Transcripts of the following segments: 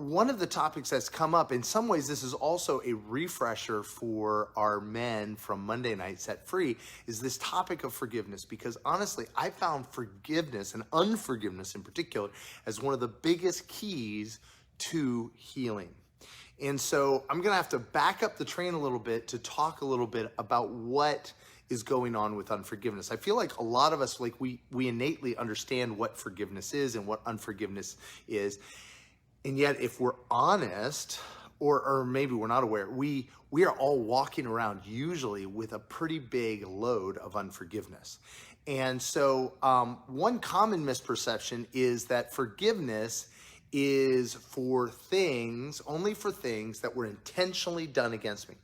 one of the topics that's come up, in some ways, this is also a refresher for our men from Monday Night Set Free, is this topic of forgiveness. Because honestly, I found forgiveness and unforgiveness in particular as one of the biggest keys to healing. And so I'm going to have to back up the train a little bit to talk a little bit about what is going on with unforgiveness. I feel like a lot of us, like we innately understand what forgiveness is and what unforgiveness is. And yet, if we're honest, or maybe we're not aware, we are all walking around usually with a pretty big load of unforgiveness. And so one common misperception is that forgiveness is only for things that were intentionally done against me.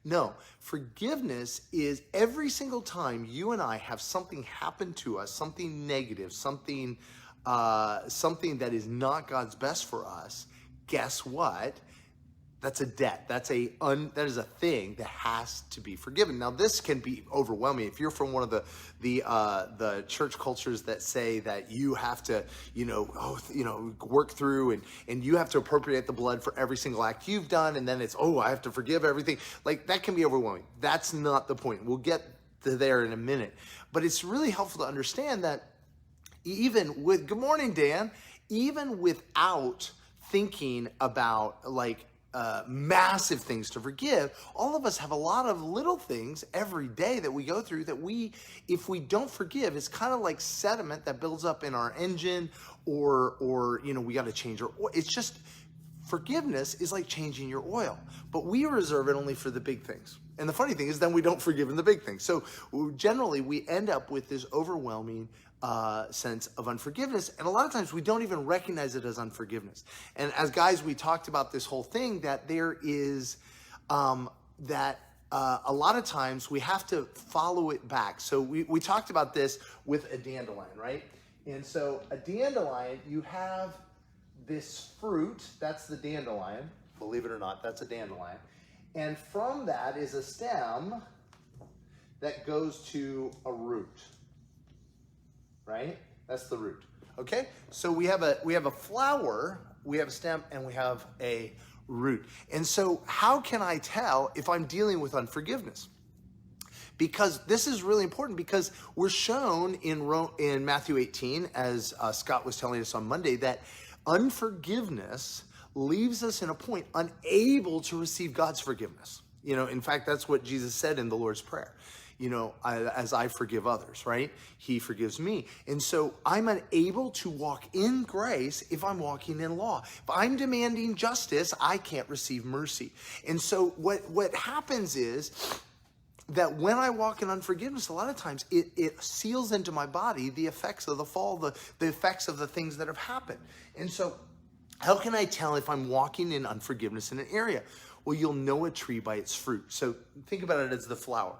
No, forgiveness is every single time you and I have something happen to us, something negative, something that is not God's best for us. Guess what? That's a debt. That is a thing that has to be forgiven. Now, this can be overwhelming. If you're from one of the church cultures that say that you have to, work through and you have to appropriate the blood for every single act you've done, and then it's, I have to forgive everything. Like, that can be overwhelming. That's not the point. We'll get to there in a minute. But it's really helpful to understand that even with, good morning, Dan, even without thinking about massive things to forgive, all of us have a lot of little things every day that we go through that if we don't forgive, it's kind of like sediment that builds up in our engine or we got to change our oil. It's just, forgiveness is like changing your oil, but we reserve it only for the big things. And the funny thing is then we don't forgive in the big things. So generally we end up with this overwhelming sense of unforgiveness. And a lot of times we don't even recognize it as unforgiveness. And as guys, we talked about this whole thing that there is, a lot of times we have to follow it back. So we talked about this with a dandelion, right? And so a dandelion, you have this fruit, that's the dandelion. Believe it or not, that's a dandelion. And from that is a stem that goes to a root. Right? That's the root. Okay? So we have a flower, we have a stem, and we have a root. And so how can I tell if I'm dealing with unforgiveness? Because this is really important, because we're shown in Matthew 18, as Scott was telling us on Monday, that unforgiveness leaves us in a point unable to receive God's forgiveness. In fact, that's what Jesus said in the Lord's Prayer. As I forgive others, right? He forgives me. And so I'm unable to walk in grace if I'm walking in law. If I'm demanding justice, I can't receive mercy. And so what happens is that when I walk in unforgiveness, a lot of times it seals into my body the effects of the fall, the effects of the things that have happened. And so how can I tell if I'm walking in unforgiveness in an area? Well, you'll know a tree by its fruit. So think about it as the flower.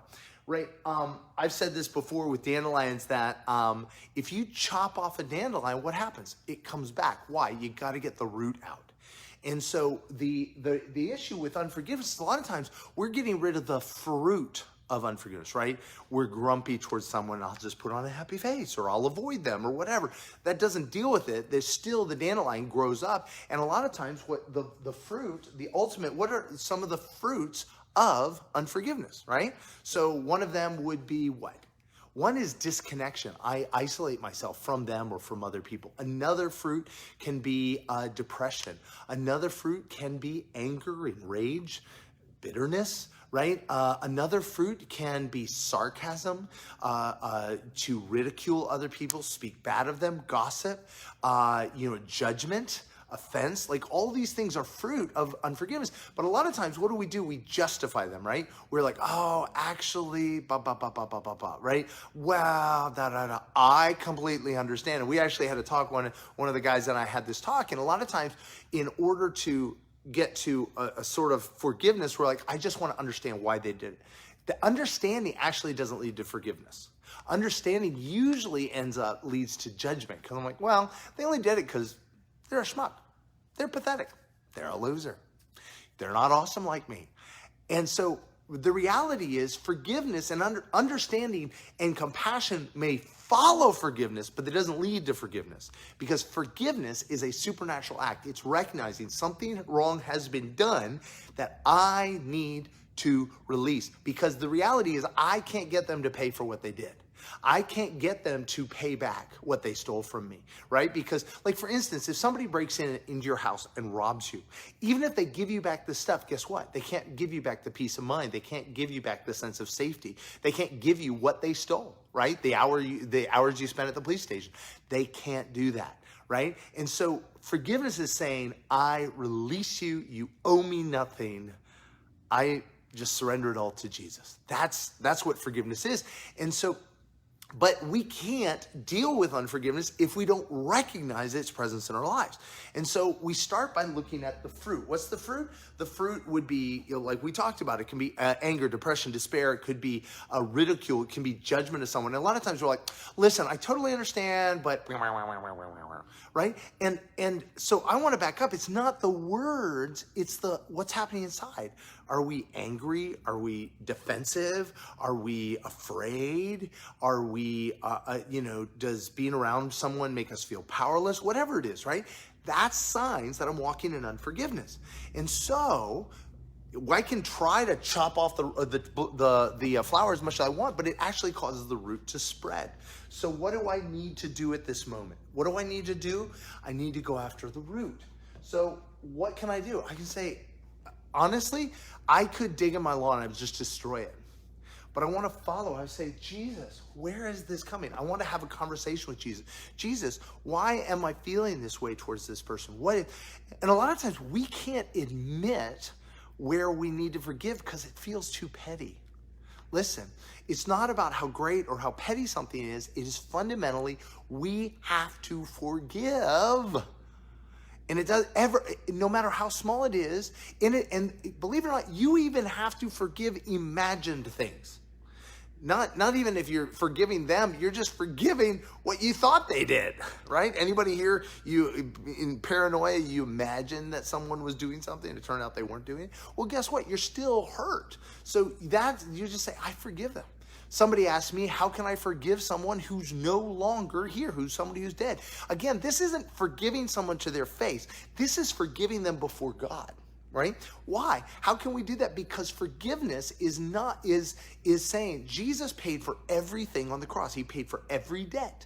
Right. I've said this before with dandelions that if you chop off a dandelion, what happens? It comes back. Why? You got to get the root out. And so the issue with unforgiveness is a lot of times we're getting rid of the fruit of unforgiveness, right? We're grumpy towards someone, I'll just put on a happy face, or I'll avoid them, or whatever. That doesn't deal with it. There's still, the dandelion grows up. And a lot of times what the fruit, the ultimate, what are some of the fruits of unforgiveness, right? So one of them would be what? One is disconnection. I isolate myself from them or from other people. Another fruit can be depression. Another fruit can be anger and rage, bitterness, right? Another fruit can be sarcasm, to ridicule other people, speak bad of them, gossip, judgment, offense. Like, all these things are fruit of unforgiveness. But a lot of times, what do? We justify them, right? We're like, actually, right? Wow, I completely understand. And we actually had a talk, one of the guys and I had this talk, and a lot of times, in order to get to a sort of forgiveness, we're like, I just want to understand why they did it. The understanding actually doesn't lead to forgiveness. Understanding usually leads to judgment, because I'm like, well, they only did it because they're a schmuck. They're pathetic. They're a loser. They're not awesome like me. And so the reality is forgiveness and understanding and compassion may follow forgiveness, but it doesn't lead to forgiveness, because forgiveness is a supernatural act. It's recognizing something wrong has been done that I need to release, because the reality is I can't get them to pay for what they did. I can't get them to pay back what they stole from me, right? Because, like, for instance, if somebody breaks into your house and robs you, even if they give you back the stuff, guess what? They can't give you back the peace of mind. They can't give you back the sense of safety. They can't give you what they stole, right? The hours you spent at the police station. They can't do that, right? And so forgiveness is saying, I release you. You owe me nothing. I just surrender it all to Jesus. That's what forgiveness is. And so, but we can't deal with unforgiveness if we don't recognize its presence in our lives. And so we start by looking at the fruit. What's the fruit? The fruit would be, like we talked about, it can be anger, depression, despair. It could be ridicule. It can be judgment of someone. And a lot of times we're like, listen, I totally understand, but right? And so I want to back up. It's not the words, it's the what's happening inside. Are we angry? Are we defensive? Are we afraid? Are we, does being around someone make us feel powerless? Whatever it is, right? That's signs that I'm walking in unforgiveness. And so I can try to chop off the flower as much as I want, but it actually causes the root to spread. So what do I need to do at this moment? What do I need to do? I need to go after the root. So what can I do? I can say, honestly, I could dig in my lawn and I would just destroy it. But I want to follow. I say, Jesus, where is this coming? I want to have a conversation with Jesus. Jesus, why am I feeling this way towards this person? And a lot of times we can't admit where we need to forgive because it feels too petty. Listen, it's not about how great or how petty something is. It is fundamentally, we have to forgive. And it does no matter how small it is, and believe it or not, you even have to forgive imagined things. Not even if you're forgiving them, you're just forgiving what you thought they did, right? Anybody here, you in paranoia, you imagine that someone was doing something and it turned out they weren't doing it? Well, guess what? You're still hurt. So you just say, I forgive them. Somebody asked me, how can I forgive someone who's no longer here, who's somebody who's dead? Again, this isn't forgiving someone to their face. This is forgiving them before God, right? Why? How can we do that? Because forgiveness is saying Jesus paid for everything on the cross. He paid for every debt.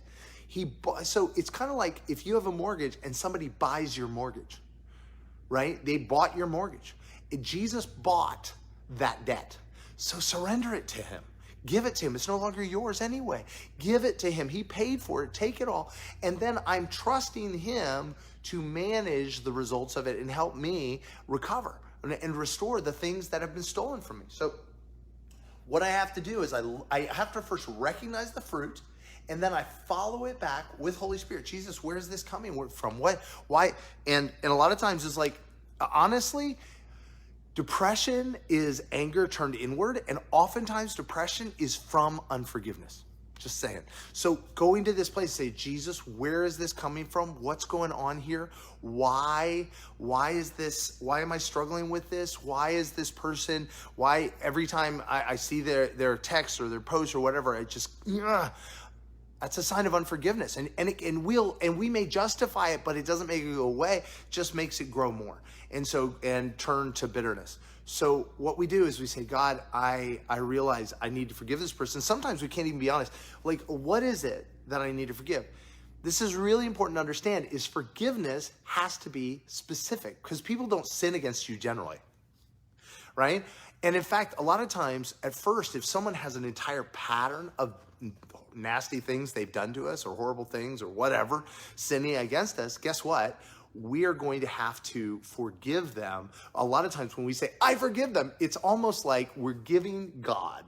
So it's kind of like if you have a mortgage and somebody buys your mortgage, right? They bought your mortgage. Jesus bought that debt. So surrender it to him. Give it to him. It's no longer yours anyway. Give it to him. He paid for it. Take it all. And then I'm trusting him to manage the results of it and help me recover and restore the things that have been stolen from me. So what I have to do is I have to first recognize the fruit, and then I follow it back with Holy Spirit. Jesus, where is this coming from? What? Why? And a lot of times it's like, honestly, depression is anger turned inward, and oftentimes depression is from unforgiveness. Just saying. So going to this place, say, Jesus, where is this coming from? What's going on here? Why is this? Why am I struggling with this? Why is this person? Why every time I see their text or their post or whatever, I just, that's a sign of unforgiveness. And we may justify it, but it doesn't make it go away, it just makes it grow more. And turn to bitterness. So what we do is we say, God, I realize I need to forgive this person. Sometimes we can't even be honest. Like, what is it that I need to forgive? This is really important to understand, is forgiveness has to be specific, because people don't sin against you generally, right? And in fact, a lot of times at first, if someone has an entire pattern of nasty things they've done to us or horrible things or whatever, sinning against us, guess what? We are going to have to forgive them. A lot of times when we say, I forgive them, it's almost like we're giving God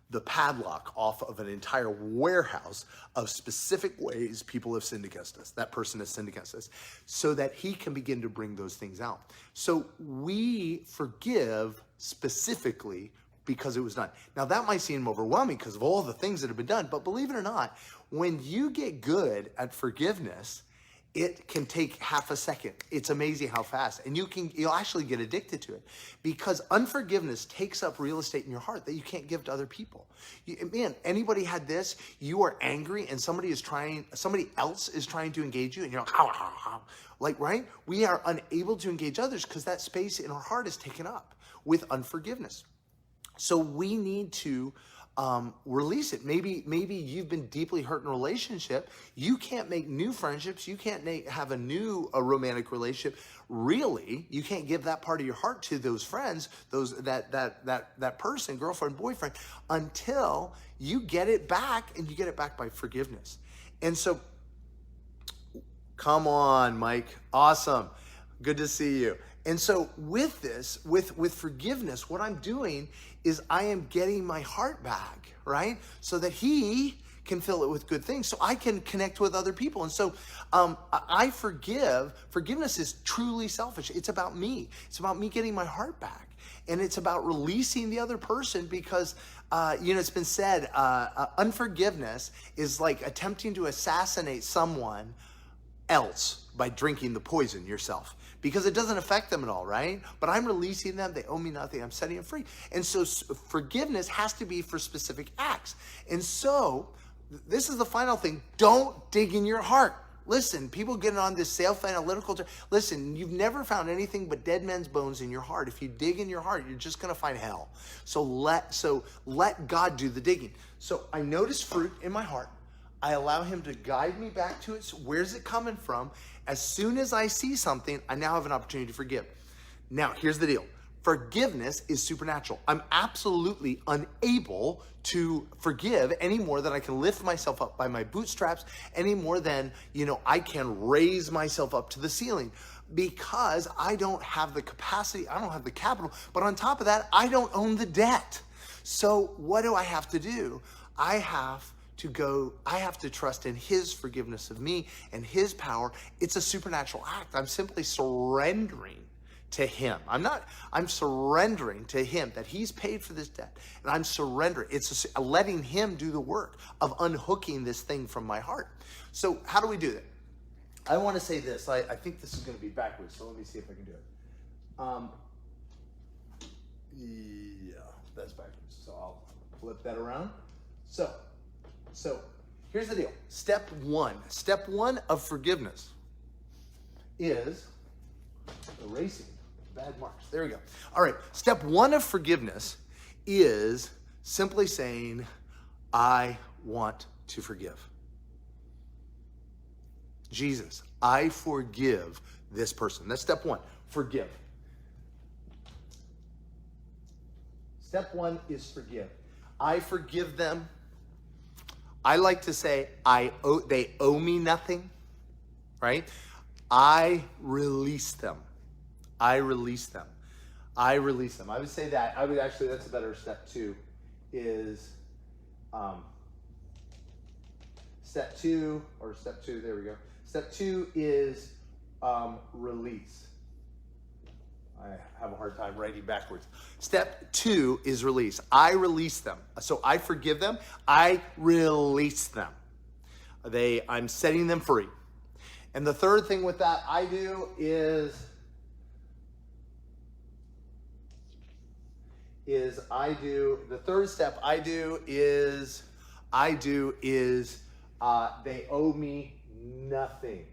the padlock off of an entire warehouse of specific ways people have sinned against us, that person has sinned against us, so that he can begin to bring those things out. So we forgive specifically because it was done. Now that might seem overwhelming because of all the things that have been done, but believe it or not, when you get good at forgiveness, it can take half a second. It's amazing how fast. And you'll actually get addicted to it because unforgiveness takes up real estate in your heart that you can't give to other people. Man, anybody had this? You are angry and somebody else is trying to engage you and you're like, right? We are unable to engage others because that space in our heart is taken up with unforgiveness. So we need to release it. Maybe you've been deeply hurt in a relationship. You can't make new friendships. You can't have a romantic relationship. Really, you can't give that part of your heart to those friends, that person, girlfriend, boyfriend, until you get it back, and you get it back by forgiveness. And so, come on, Mike. Awesome. Good to see you. And so with this, with forgiveness, what I'm doing is I am getting my heart back, right? So that he can fill it with good things, so I can connect with other people. And so I forgive. Forgiveness is truly selfish. It's about me. It's about me getting my heart back. And it's about releasing the other person because, it's been said, unforgiveness is like attempting to assassinate someone else by drinking the poison yourself, because it doesn't affect them at all, right? But I'm releasing them. They owe me nothing. I'm setting them free. And so forgiveness has to be for specific acts. And so this is the final thing. Don't dig in your heart. Listen, people get on this self-analytical. Listen, you've never found anything but dead men's bones in your heart. If you dig in your heart, you're just going to find hell. So let God do the digging. So I notice fruit in my heart. I allow him to guide me back to it. So where's it coming from? As soon as I see something, I now have an opportunity to forgive. Now, here's the deal. Forgiveness is supernatural. I'm absolutely unable to forgive any more than I can lift myself up by my bootstraps, any more than, I can raise myself up to the ceiling, because I don't have the capacity, I don't have the capital, but on top of that, I don't own the debt. So what do I have to do? I have to trust in his forgiveness of me and his power. It's a supernatural act. I'm simply surrendering to him. I'm surrendering to him that he's paid for this debt. And I'm surrendering. It's letting him do the work of unhooking this thing from my heart. So how do we do that? I want to say this. I think this is going to be backwards. So let me see if I can do it. Yeah, that's backwards. So I'll flip that around. So here's the deal. Step one of forgiveness is erasing bad marks. There we go. All right. Step one of forgiveness is simply saying, I want to forgive. Jesus, I forgive this person. That's step one. Forgive. Step one is forgive. I forgive them. I like to say they owe me nothing, right? I release them. I release them. I release them. I would say that. That's a better step two, is step two, there we go. Step two is release. I have a hard time writing backwards. Step two is release. I release them. So I forgive them. I release them. I'm setting them free. And the third thing with that I do is the third step they owe me nothing.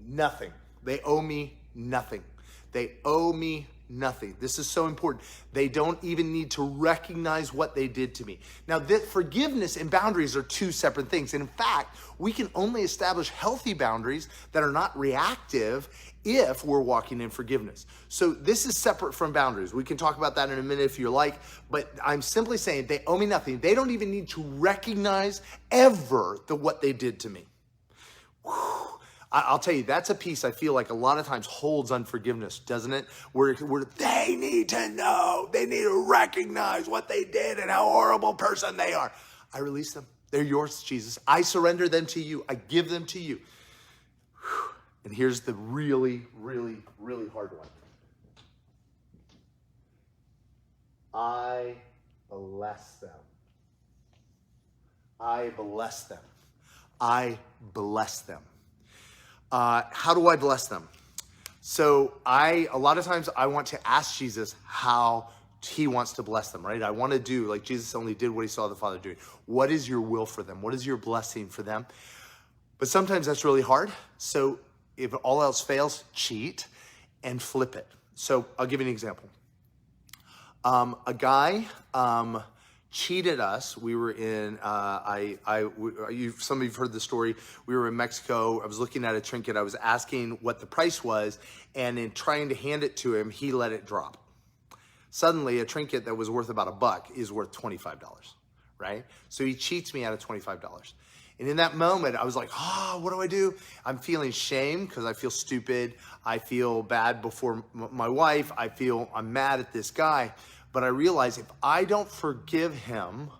Nothing. They owe me nothing. They owe me nothing. This is so important. They don't even need to recognize what they did to me. Now, forgiveness and boundaries are two separate things. And in fact, we can only establish healthy boundaries that are not reactive if we're walking in forgiveness. So this is separate from boundaries. We can talk about that in a minute if you like, but I'm simply saying they owe me nothing. They don't even need to recognize ever what they did to me. Whew. I'll tell you, that's a piece I feel like a lot of times holds unforgiveness, doesn't it? Where they need to know, they need to recognize what they did and how horrible person they are. I release them. They're yours, Jesus. I surrender them to you. I give them to you. And here's the really, really, really hard one. I bless them. I bless them. I bless them. How do I bless them? So a lot of times I want to ask Jesus how he wants to bless them, right? I want to do like Jesus only did what he saw the Father doing. What is your will for them? What is your blessing for them? But sometimes that's really hard. So if all else fails, cheat and flip it. So I'll give you an example. A guy cheated us. We were in, some of you've heard the story. We were in Mexico. I was looking at a trinket. I was asking what the price was. And in trying to hand it to him, he let it drop. Suddenly, a trinket that was worth about $1 is worth $25, right? So he cheats me out of $25. And in that moment, I was like, what do I do? I'm feeling shame because I feel stupid. I feel bad before my wife. I'm mad at this guy. But I realize if I don't forgive him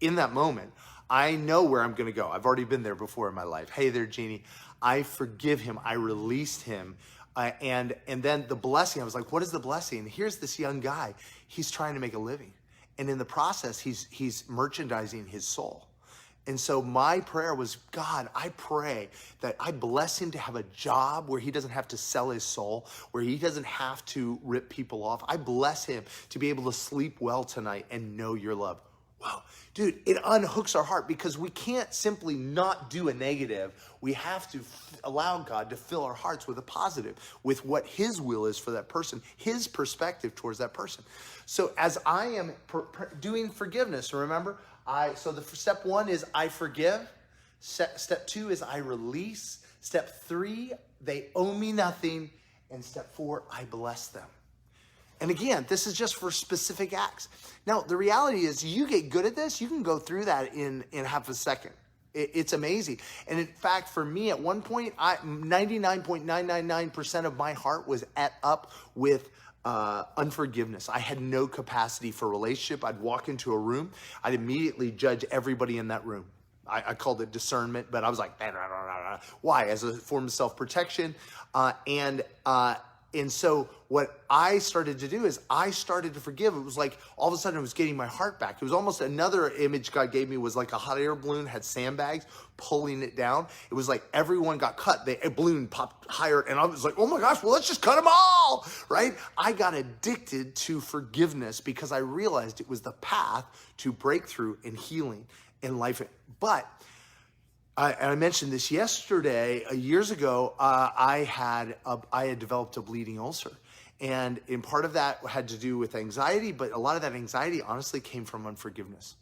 in that moment, I know where I'm going to go. I've already been there before in my life. Hey there, Jeannie. I forgive him. I released him. And then the blessing, I was like, what is the blessing? Here's this young guy. He's trying to make a living. And in the process, he's merchandising his soul. And so my prayer was, God, I pray that I bless him to have a job where he doesn't have to sell his soul, where he doesn't have to rip people off. I bless him to be able to sleep well tonight and know your love. Wow, dude, it unhooks our heart because we can't simply not do a negative. We have to allow God to fill our hearts with a positive, with what his will is for that person, his perspective towards that person. So as I am doing forgiveness, remember, so the step 1 is I forgive. Step 2 is I release. Step 3, they owe me nothing. And step 4, I bless them. And again, this is just for specific acts. Now, the reality is you get good at this, you can go through that in half a second. It's amazing. And in fact, for me, at one point, 99.999% of my heart was up with unforgiveness. I had no capacity for relationship. I'd walk into a room, I'd immediately judge everybody in that room. I called it discernment, but I was like, nah, nah, nah, nah, nah. Why? As a form of self-protection. And so what I started to do is I started to forgive. It was like all of a sudden I was getting my heart back. It was almost another image God gave me was like a hot air balloon had sandbags pulling it down. It was like everyone got cut. A balloon popped higher and I was like, oh my gosh, well, let's just cut them all, right? I got addicted to forgiveness because I realized it was the path to breakthrough and healing in life. But I mentioned this yesterday. Years ago, I had developed a bleeding ulcer, and in part of that had to do with anxiety. But a lot of that anxiety, honestly, came from unforgiveness.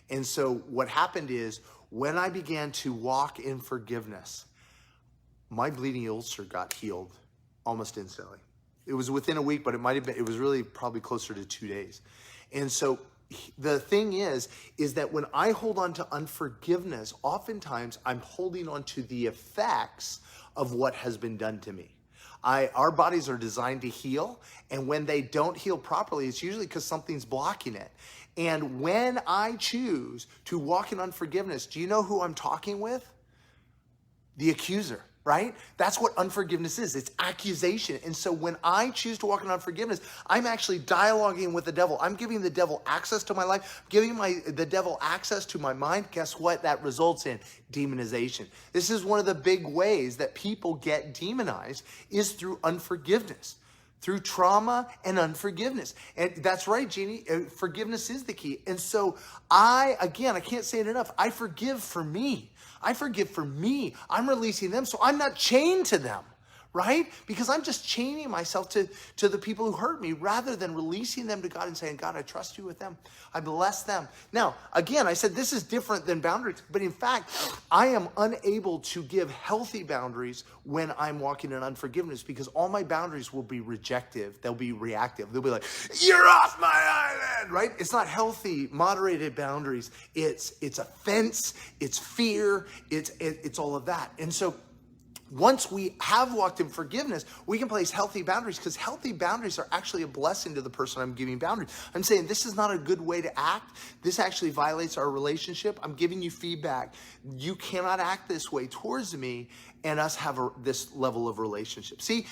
And so what happened is when I began to walk in forgiveness, my bleeding ulcer got healed almost instantly. It was within a week, but it was really probably closer to 2 days. And so the thing is that when I hold on to unforgiveness, oftentimes I'm holding on to the effects of what has been done to me. Our bodies are designed to heal, and when they don't heal properly, it's usually because something's blocking it. And when I choose to walk in unforgiveness, do you know who I'm talking with? The accuser. Right? That's what unforgiveness is. It's accusation. And so when I choose to walk in unforgiveness, I'm actually dialoguing with the devil. I'm giving the devil access to my life, giving the devil access to my mind. Guess what? That results in demonization. This is one of the big ways that people get demonized is through unforgiveness, through trauma and unforgiveness. And that's right, Jeannie, forgiveness is the key. And so I can't say it enough. I forgive for me. I forgive for me. I'm releasing them so I'm not chained to them, right? Because I'm just chaining myself to the people who hurt me rather than releasing them to God and saying, God, I trust you with them. I bless them. Now, again, I said this is different than boundaries, but in fact, I am unable to give healthy boundaries when I'm walking in unforgiveness because all my boundaries will be rejective. They'll be reactive. They'll be like, you're off my island, right? It's not healthy, moderated boundaries. It's offense, it's fear, it's all of that. And so once we have walked in forgiveness, we can place healthy boundaries because healthy boundaries are actually a blessing to the person I'm giving boundaries. I'm saying this is not a good way to act. This actually violates our relationship. I'm giving you feedback. You cannot act this way towards me and us have this level of relationship. See,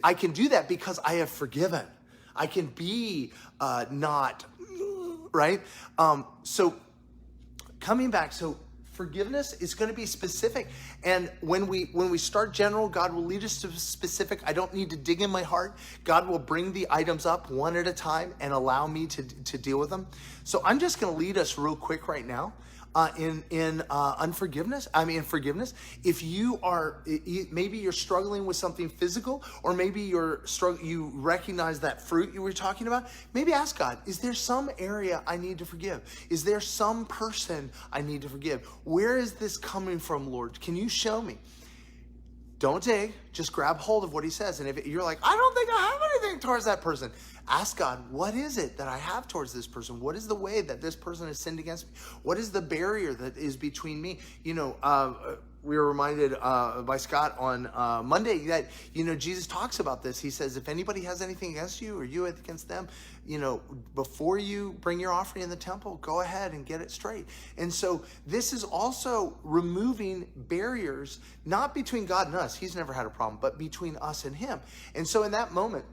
I can do that because I have forgiven. I can be not, right? So coming back, so Forgiveness is going to be specific. And when we start general, God will lead us to specific. I don't need to dig in my heart. God will bring the items up one at a time and allow me to deal with them. So I'm just going to lead us real quick right now. In forgiveness. If you are, maybe you're struggling with something physical, or maybe you recognize that fruit you were talking about, maybe ask God, is there some area I need to forgive? Is there some person I need to forgive? Where is this coming from, Lord? Can you show me? Don't dig, just grab hold of what he says. And if you're like, I don't think I have anything towards that person, ask God, what is it that I have towards this person? What is the way that this person has sinned against me? What is the barrier that is between me? We were reminded by Scott on Monday that, Jesus talks about this. He says, if anybody has anything against you or you against them, before you bring your offering in the temple, go ahead and get it straight. And so this is also removing barriers, not between God and us. He's never had a problem, but between us and him. And so in that moment,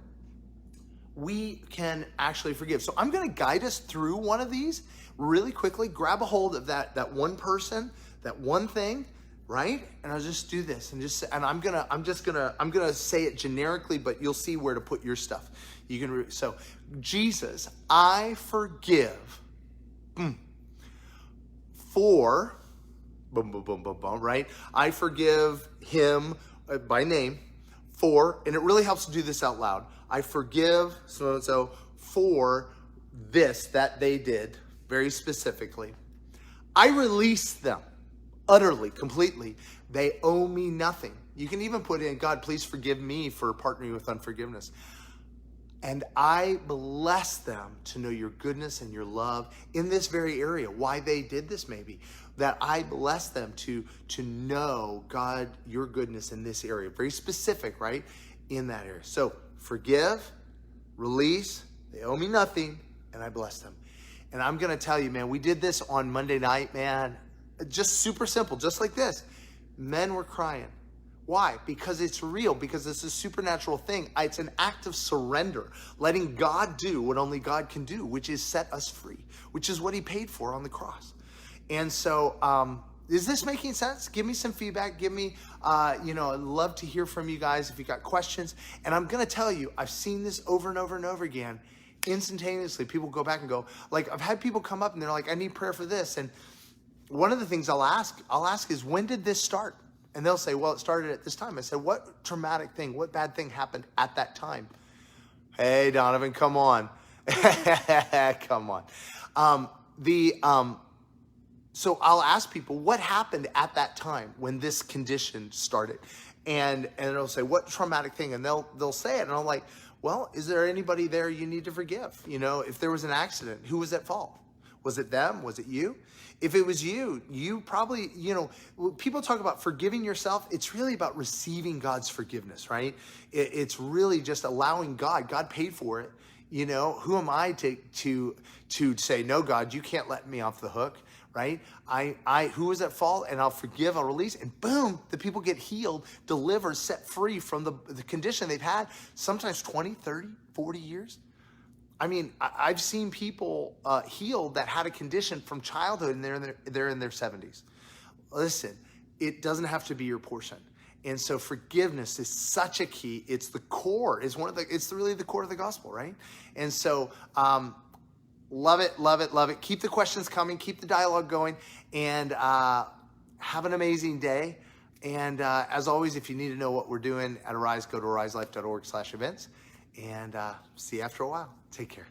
we can actually forgive. So I'm going to guide us through one of these really quickly. Grab a hold of that one person, that one thing, right? And I'll just do this and I'm gonna say it generically, but you'll see where to put your stuff. So Jesus, I forgive for boom, boom, boom, boom, boom, right? I forgive him by name for, and it really helps to do this out loud. I forgive so for this that they did, very specifically. I release them utterly, completely. They owe me nothing. You can even put in, God, please forgive me for partnering with unforgiveness. And I bless them to know your goodness and your love in this very area. Why they did this, maybe. That I bless them to know, God, your goodness in this area. Very specific, right? In that area. So forgive, release, they owe me nothing, and I bless them. And I'm going to tell you, man, we did this on Monday night, man. Just super simple, just like this. Men were crying. Why? Because it's real, because it's a supernatural thing. It's an act of surrender, letting God do what only God can do, which is set us free, which is what he paid for on the cross. And so, is this making sense? Give me some feedback. Give me, I'd love to hear from you guys if you got questions. And I'm going to tell you, I've seen this over and over and over again. Instantaneously, people go back and go, like, I've had people come up and they're like, I need prayer for this. And one of the things I'll ask is, when did this start? And they'll say, well, it started at this time. I said, what traumatic thing, what bad thing happened at that time? Hey, Donovan, come on. Come on. So I'll ask people, what happened at that time when this condition started? And it'll say, what traumatic thing? And they'll say it. And I'm like, well, is there anybody there you need to forgive? If there was an accident, who was at fault? Was it them? Was it you? If it was you probably, people talk about forgiving yourself. It's really about receiving God's forgiveness, right? It's really just allowing God paid for it. Who am I to say, no, God, you can't let me off the hook, right? Who was at fault, and I'll forgive, I'll release, and boom, the people get healed, delivered, set free from the condition they've had, sometimes 20, 30, 40 years. I mean, I've seen people healed that had a condition from childhood, and they're in their 70s. Listen, it doesn't have to be your portion. And so forgiveness is such a key. It's the core. It's really the core of the gospel, right? And so love it, love it, love it. Keep the questions coming. Keep the dialogue going. And have an amazing day. And as always, if you need to know what we're doing at Arise, go to ariselife.org/events. And see you after a while. Take care.